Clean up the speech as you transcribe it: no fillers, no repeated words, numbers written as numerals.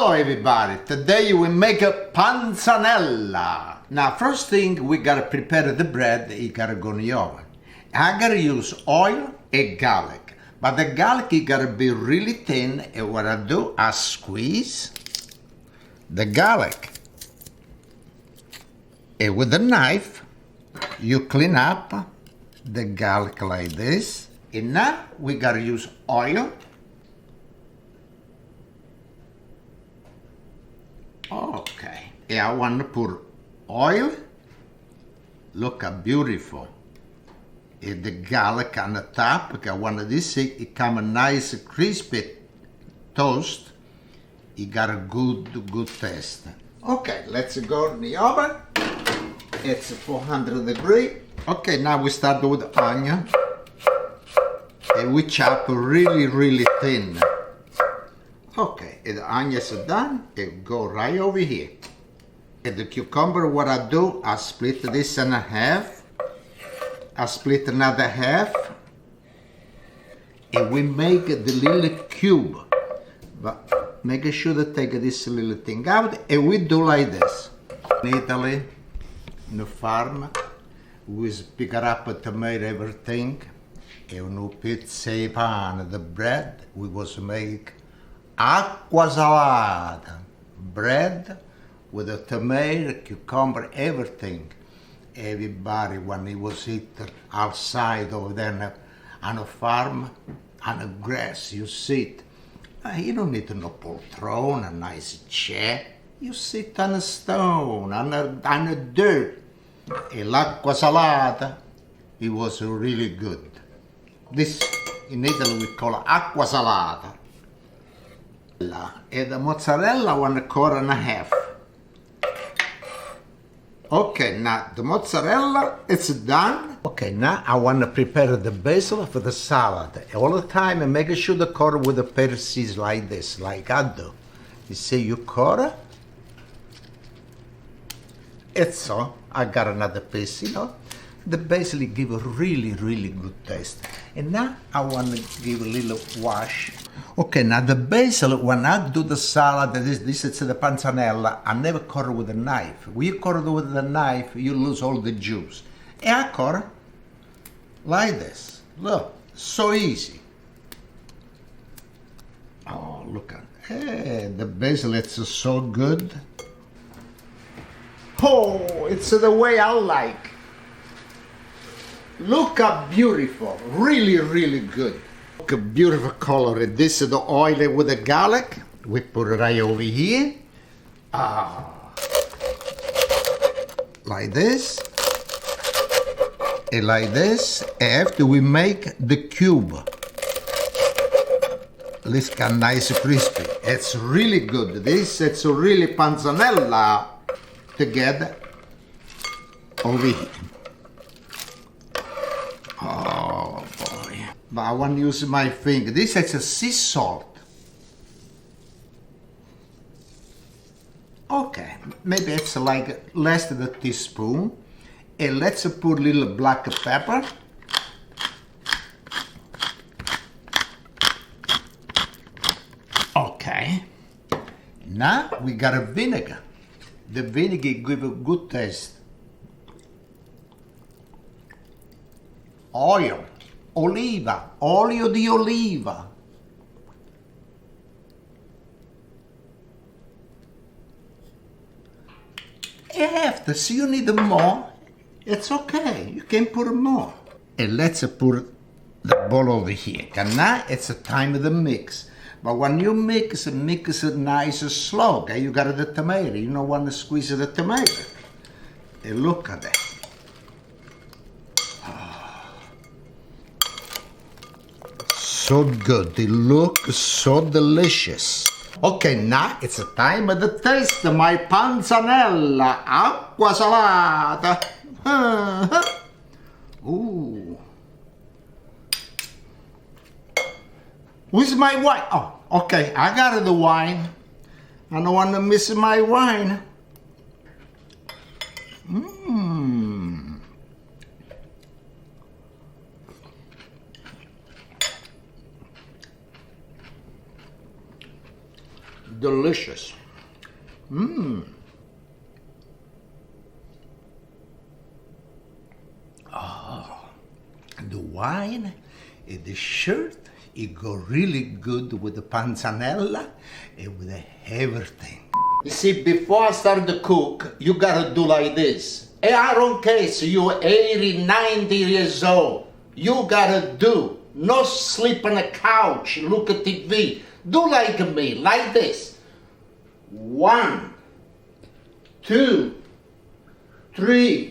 Hello everybody, today we make a panzanella. Now first thing we gotta prepare the bread, you gotta go in the oven. I gotta use oil and garlic, but the garlic you gotta be really thin, and what I do, I squeeze the garlic. And with a knife, you clean up the garlic like this. And now we gotta use oil. Okay, and I want to put oil. Look how beautiful. And the garlic on the top, because I want this it come a nice crispy toast. It got a good taste. Okay, let's go in the oven. It's 400 degrees. Okay, now we start with onion. And we chop really thin. Okay, and the onions are done, it go right over here. And the cucumber, what I do, I split this in half. I split another half. And we make the little cube. But make sure to take this little thing out. And we do like this. In Italy, in the farm, we pick up a tomato, everything. And we put save on the bread. We was make acqua salata, bread with a tomato, cucumber, everything. Everybody, when he was eating outside over there on a farm, on the grass, you sit. You don't need no poltrona, a nice chair. You sit on a stone, on the dirt. And l'acqua salata, it was really good. This, in Italy, we call acqua salata. And the mozzarella, 1 quarter and a half. Okay, now the mozzarella, it's done. Okay, now I want to prepare the basil for the salad. All the time, and make sure the cut with the pieces like this, like I do. You see, you cut. It's so. I got another piece, you know. The basil give a really good taste. And now I want to give a little wash. Okay, now the basil, when I do the salad, this is the panzanella, I never cut it with a knife. When you cut it with a knife, you lose all the juice. And I cut it like this. Look, so easy. Oh, look at hey, the basil, it's so good. Oh, it's the way I like. Look how beautiful, really good. Look a beautiful color. This is the oil with the garlic. We put it right over here. Like this. And like this. After we make the cube. This got nice crispy. It's really good. It's really panzanella together over here. Oh boy. But I want to use my finger. This is a sea salt. Okay, maybe it's like less than a teaspoon. And let's put a little black pepper. Okay. Now we got a vinegar. The vinegar gives a good taste. Oil. Oliva, olio di oliva. After, so you need more, it's okay, you can put more. And let's put the bowl over here. And now it's the time of the mix. But when you mix it nice and slow, okay? You got the tomato, you don't want to squeeze the tomato. And look at that. So good, they look so delicious. Okay, now it's the time of the taste, my panzanella, acqua salata. Ooh. Where's my wine? Oh, okay, I got the wine. I don't want to miss my wine. delicious. The wine and the shirt, it go really good with the panzanella and with everything. You see, before I start to cook, you gotta do like this. And I don't care if you're 80, 90 years old. You gotta do. No sleep on the couch, look at TV. Do like me, like this. 1, 2, 3,